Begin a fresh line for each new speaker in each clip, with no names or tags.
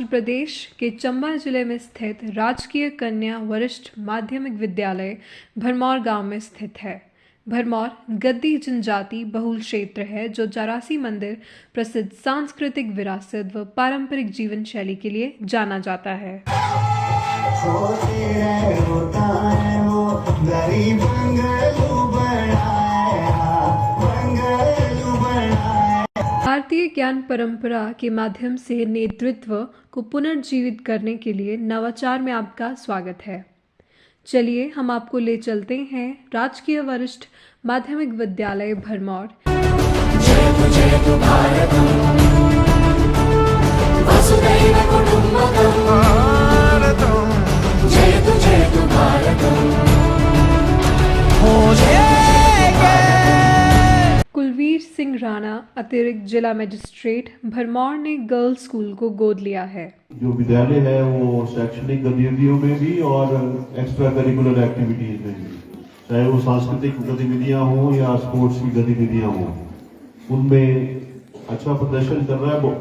प्रदेश के चंबा जिले में स्थित राजकीय कन्या वरिष्ठ माध्यमिक विद्यालय भरमौर गांव में स्थित है। भरमौर गद्दी जनजाति बहुल क्षेत्र है जो चौरासी मंदिर, प्रसिद्ध सांस्कृतिक विरासत व पारंपरिक जीवन शैली के लिए जाना जाता है। भारतीय ज्ञान परंपरा के माध्यम से नेतृत्व को पुनर्जीवित करने के लिए नवाचार में आपका स्वागत है। चलिए हम आपको ले चलते हैं राजकीय वरिष्ठ माध्यमिक विद्यालय भरमौर।
जयतु भारतम् वसुधैव कुटुम्बकम् जयतु भारतम्
कुलवीर सिंह राणा अतिरिक्त जिला मजिस्ट्रेट भरमौर ने गर्ल्स स्कूल को गोद लिया है।
जो विद्यालय है वो शैक्षणिक गतिविधियों में भी और एक्स्ट्रा करिकुलर एक्टिविटीज में भी, चाहे वो सांस्कृतिक गतिविधियां हों या स्पोर्ट्स की गतिविधियां हों, उनमें अच्छा प्रदर्शन कर रहा है वो।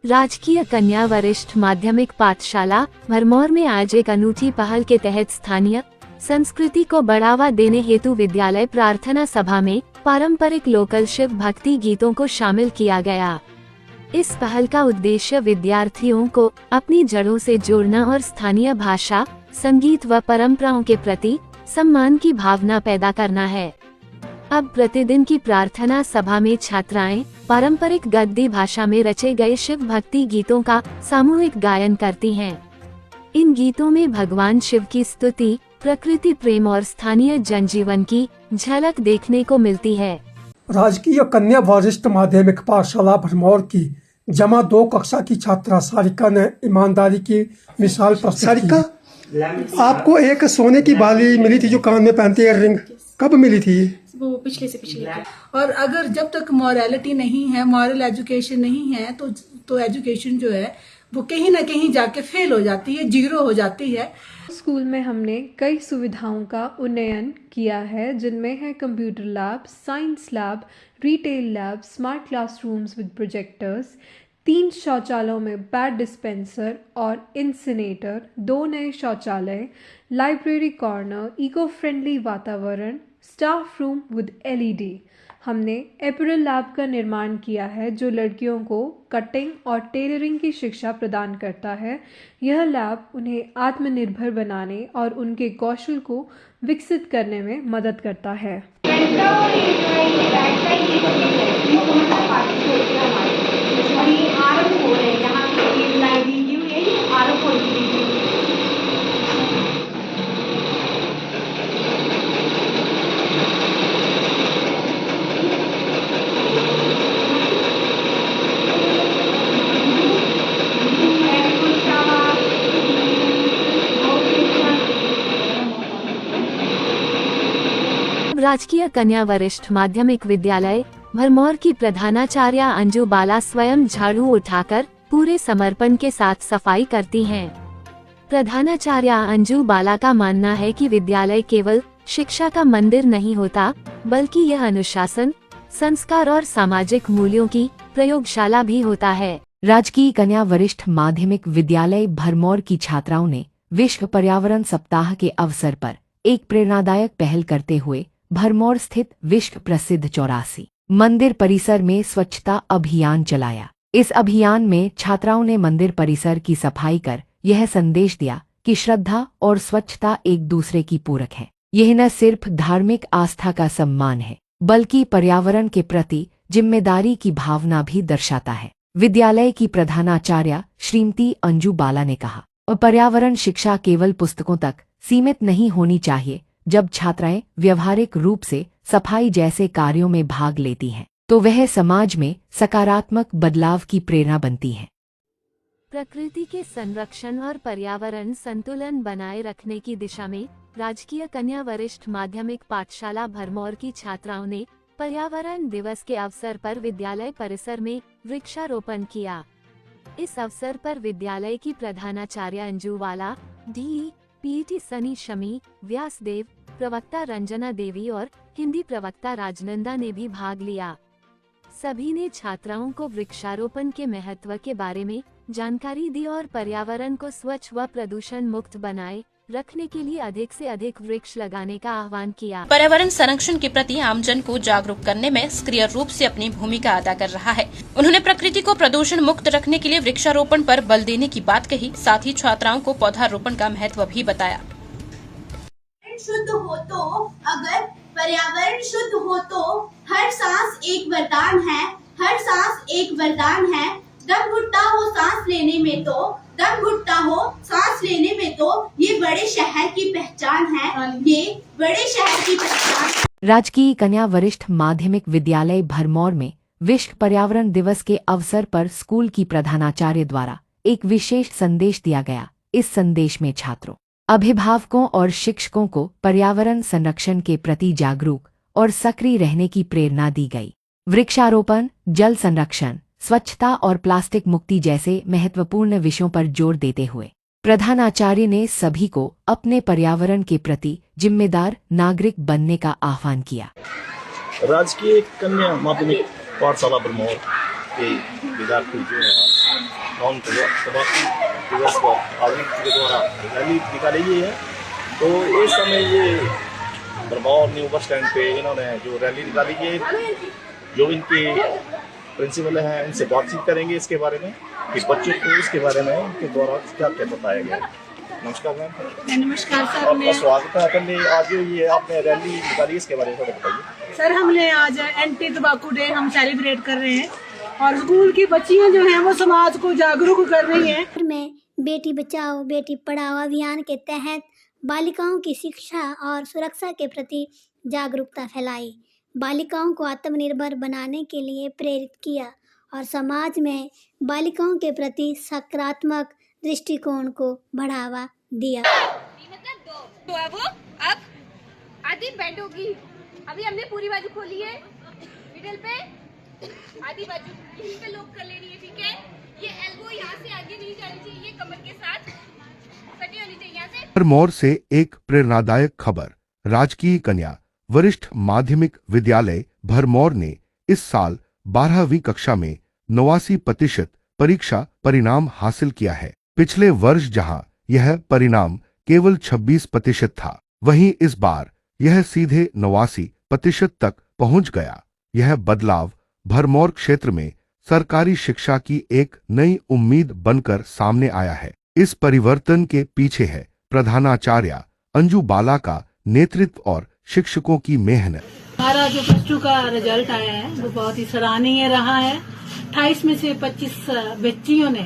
राजकीय कन्या वरिष्ठ माध्यमिक पाठशाला भरमौर में आज एक अनूठी पहल के तहत स्थानीय संस्कृति को बढ़ावा देने हेतु विद्यालय प्रार्थना सभा में पारंपरिक लोकल शिव भक्ति गीतों को शामिल किया गया। इस पहल का उद्देश्य विद्यार्थियों को अपनी जड़ों से जोड़ना और स्थानीय भाषा, संगीत व परंपराओं के प्रति सम्मान की भावना पैदा करना है। अब प्रतिदिन की प्रार्थना सभा में छात्राएं पारंपरिक गद्दी भाषा में रचे गए शिव भक्ति गीतों का सामूहिक गायन करती हैं। इन गीतों में भगवान शिव की स्तुति, प्रकृति प्रेम और स्थानीय जनजीवन की झलक देखने को मिलती है।
राजकीय कन्या वरिष्ठ माध्यमिक पाठशाला भरमौर की जमा 2 कक्षा की छात्रा सारिका ने ईमानदारी की मिसाल प्रस्तुत की। आपको एक सोने की बाली मिली थी जो कान में पहनती है, रिंग, कब मिली थी?
वो पिछले से पिछले। और अगर जब तक मॉरलिटी नहीं है, मॉरल एजुकेशन नहीं है तो एजुकेशन जो है वो कहीं ना कहीं जाके फेल हो जाती है, जीरो हो जाती है।
स्कूल में हमने कई सुविधाओं का उन्नयन किया है, जिनमें है computer lab, science lab, retail lab, smart classrooms with projectors, 3 शौचालयों में पैड डिस्पेंसर और इंसिनेटर, 2 नए शौचालय, लाइब्रेरी कॉर्नर, इको फ्रेंडली वातावरण, स्टाफ रूम विद LED। हमने एपरल लैब का निर्माण किया है जो लड़कियों को कटिंग और टेलरिंग की शिक्षा प्रदान करता है। यह लैब उन्हें आत्मनिर्भर बनाने और उनके कौशल को विकसित करने में मदद करता है।
राजकीय कन्या वरिष्ठ माध्यमिक विद्यालय भरमौर की प्रधानाचार्य अंजू बाला स्वयं झाड़ू उठाकर पूरे समर्पण के साथ सफाई करती हैं। प्रधानाचार्य अंजू बाला का मानना है कि विद्यालय केवल शिक्षा का मंदिर नहीं होता, बल्कि यह अनुशासन, संस्कार और सामाजिक मूल्यों की प्रयोगशाला भी होता है।
राजकीय कन्या वरिष्ठ माध्यमिक विद्यालय भरमौर की छात्राओं ने विश्व पर्यावरण सप्ताह के अवसर पर एक प्रेरणादायक पहल करते हुए भरमौर स्थित विश्व प्रसिद्ध 84 मंदिर परिसर में स्वच्छता अभियान चलाया। इस अभियान में छात्राओं ने मंदिर परिसर की सफाई कर यह संदेश दिया कि श्रद्धा और स्वच्छता एक दूसरे की पूरक है। यह न सिर्फ धार्मिक आस्था का सम्मान है, बल्कि पर्यावरण के प्रति जिम्मेदारी की भावना भी दर्शाता है। विद्यालय की प्रधानाचार्य श्रीमती अंजू बाला ने कहा, पर्यावरण शिक्षा केवल पुस्तकों तक सीमित नहीं होनी चाहिए। जब छात्राएं व्यवहारिक रूप से सफाई जैसे कार्यों में भाग लेती हैं, तो वह समाज में सकारात्मक बदलाव की प्रेरणा बनती हैं।
प्रकृति के संरक्षण और पर्यावरण संतुलन बनाए रखने की दिशा में राजकीय कन्या वरिष्ठ माध्यमिक पाठशाला भरमौर की छात्राओं ने पर्यावरण दिवस के अवसर पर विद्यालय परिसर में वृक्षारोपण किया। इस अवसर पर विद्यालय की प्रधानाचार्य अंजू बाला, डी पीटी सनी शमी, व्यासदेव, प्रवक्ता रंजना देवी और हिंदी प्रवक्ता राजनंदा ने भी भाग लिया। सभी ने छात्राओं को वृक्षारोपण के महत्व के बारे में जानकारी दी और पर्यावरण को स्वच्छ व प्रदूषण मुक्त बनाए रखने के लिए अधिक से अधिक वृक्ष लगाने का आह्वान किया।
पर्यावरण संरक्षण के प्रति आमजन को जागरूक करने में सक्रिय रूप से अपनी भूमिका अदा कर रहा है। उन्होंने प्रकृति को प्रदूषण मुक्त रखने के लिए वृक्षारोपण पर बल देने की बात कही। साथ ही छात्राओं को पौधारोपण का महत्व भी बताया।
शुद्ध हो तो अगर पर्यावरण शुद्ध हो तो हर सांस एक वरदान है, हर सांस एक वरदान है। दम घुटता हो सांस लेने में तो, दम घुटता हो सांस लेने में तो ये बड़े शहर की पहचान है, ये बड़े शहर की पहचान।
राजकीय कन्या वरिष्ठ माध्यमिक विद्यालय भरमौर में विश्व पर्यावरण दिवस के अवसर पर स्कूल की प्रधानाचार्य द्वारा एक विशेष संदेश दिया गया। इस संदेश में छात्रों, अभिभावकों और शिक्षकों को पर्यावरण संरक्षण के प्रति जागरूक और सक्रिय रहने की प्रेरणा दी गई। वृक्षारोपण, जल संरक्षण, स्वच्छता और प्लास्टिक मुक्ति जैसे महत्वपूर्ण विषयों पर जोर देते हुए प्रधानाचार्य ने सभी को अपने पर्यावरण के प्रति जिम्मेदार नागरिक बनने का आह्वान किया।
राजकीय कन्या माध्यमिक पाठशाला भरमौर के विद्यार्थी जो है दिवस पर आयोजित के द्वारा रैली निकाली गई है। तो इस समय ये भरमौर न्यू बस स्टैंड पे इन्होंने जो रैली निकाली है, जो इनके प्रिंसिपल हैं उनसे बातचीत करेंगे इसके बारे में कि बच्चों को इसके बारे में उनके द्वारा क्या क्या बताया गया। नमस्कार मैम।
नमस्कार सर।
आपका स्वागत है। अपने आज जो ये आपने रैली निकाली इसके बारे में थोड़ा बताइए।
सर हमने आज एंटी तंबाकू डे हम सेलिब्रेट कर रहे हैं और स्कूल की बच्चियां जो हैं वो समाज को जागरूक कर रही हैं।
में बेटी बचाओ बेटी पढ़ाओ अभियान के तहत बालिकाओं की शिक्षा और सुरक्षा के प्रति जागरूकता फैलाई, बालिकाओं को आत्मनिर्भर बनाने के लिए प्रेरित किया और समाज में बालिकाओं के प्रति सकारात्मक दृष्टिकोण को बढ़ावा दिया।
तो अब आधी बेड होगी। अभी हमने पूरी बाजू खोली है, मिडिल पे आधी बाजू यहीं पे लॉक कर लेनी है, ठीक है। ये एल्बो यहाँ से आगे नहीं जानी चाहिए, कमर के साथ सटी होनी चाहिए यहाँ से।
भरमौर से एक प्रेरणादायक खबर। राजकीय कन्या वरिष्ठ माध्यमिक विद्यालय भरमौर ने इस साल 12वीं कक्षा में 89% परीक्षा परिणाम हासिल किया है। पिछले वर्ष जहां यह परिणाम केवल 26% था, वहीं इस बार यह सीधे 89% तक पहुंच गया। यह बदलाव भरमौर क्षेत्र में सरकारी शिक्षा की एक नई उम्मीद बनकर सामने आया है। इस परिवर्तन के पीछे है प्रधानाचार्य अंजू बाला का नेतृत्व और शिक्षकों की मेहनत।
हमारा जो +2 का रिजल्ट आया है वो बहुत ही सराहनीय रहा है। 28 में से 25 बच्चियों ने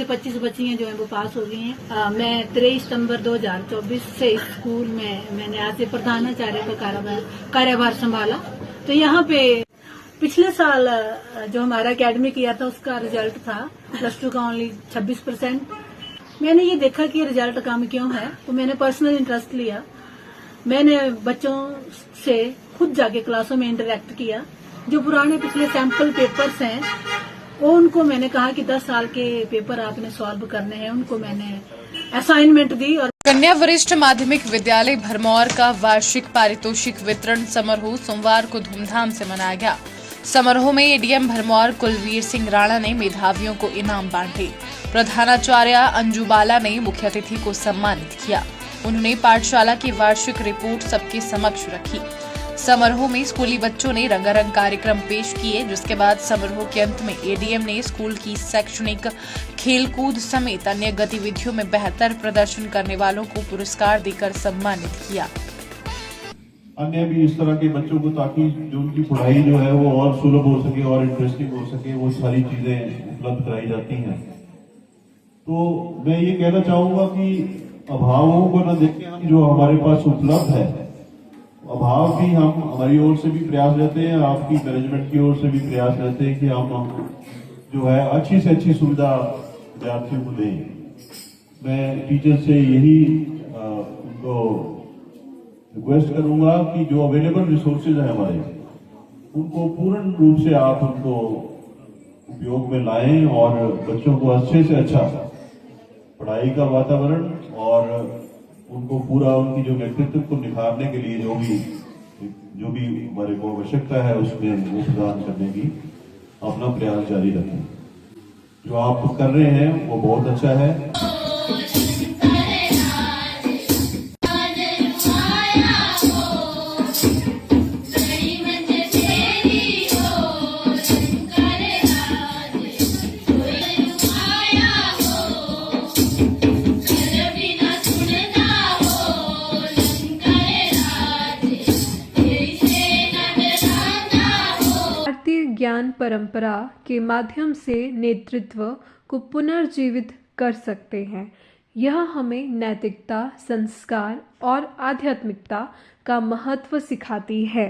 25 बच्चियां जो है वो पास हो गई हैं। मैं 23 सितंबर 2024 से इस स्कूल में मैंने आज से प्रधानाचार्य का कार्यभार संभाला। तो यहाँ पे पिछले साल जो हमारा एकेडमिक ईयर था उसका रिजल्ट था +2 का ओनली 26%। मैंने ये देखा कि रिजल्ट कम क्यों है, तो मैंने पर्सनल इंटरेस्ट लिया। मैंने बच्चों से खुद जाके क्लासों में इंटरेक्ट किया। जो पुराने पिछले सैंपल पेपर्स हैं वो उनको मैंने कहा कि 10 साल के पेपर आपने सॉल्व करने हैं, उनको मैंने असाइनमेंट दी। और
कन्या वरिष्ठ माध्यमिक विद्यालय भरमौर का वार्षिक पारितोषिक वितरण समारोह सोमवार को धूमधाम से मनाया गया। समारोह में एडीएम भरमौर कुलवीर सिंह राणा ने मेधावियों को इनाम बांटे। प्रधानाचार्य अंजू बाला ने मुख्य अतिथि को सम्मानित किया। उन्होंने पाठशाला की वार्षिक रिपोर्ट सबके समक्ष रखी। समारोह में स्कूली बच्चों ने रंगारंग कार्यक्रम पेश किए, जिसके बाद समारोह के अंत में एडीएम ने स्कूल की शैक्षणिक, खेलकूद समेत अन्य गतिविधियों में बेहतर प्रदर्शन करने वालों को पुरस्कार देकर सम्मानित किया।
अन्य भी इस तरह के बच्चों को, ताकि जो उनकी पढ़ाई जो है वो और सुलभ हो सके और इंटरेस्टिंग हो सके, वो सारी चीजें उपलब्ध कराई जाती हैं। तो मैं ये कहना चाहूंगा कि अभावों को न देखें, हम जो हमारे पास उपलब्ध है, अभाव भी हम हमारी ओर से भी प्रयास रहते हैं, आपकी मैनेजमेंट की ओर से भी प्रयास रहते हैं कि हम जो है अच्छी से अच्छी सुविधा विद्यार्थियों को दें। मैं टीचर से यही उनको रिक्वेस्ट करूंगा कि जो अवेलेबल रिसोर्सेज है हमारे, उनको पूर्ण रूप से आप उनको उपयोग में लाएं और बच्चों को अच्छे से अच्छा पढ़ाई का वातावरण और उनको पूरा उनकी जो व्यक्तित्व को निखारने के लिए जो भी हमारे को आवश्यकता है उसमें वो प्रदान करने की अपना प्रयास जारी रखें। जो आप कर रहे हैं वो बहुत अच्छा है।
भारतीय ज्ञान परंपरा के माध्यम से नेतृत्व को पुनर्जीवित कर सकते हैं। यह हमें नैतिकता, संस्कार और आध्यात्मिकता का महत्व सिखाती है।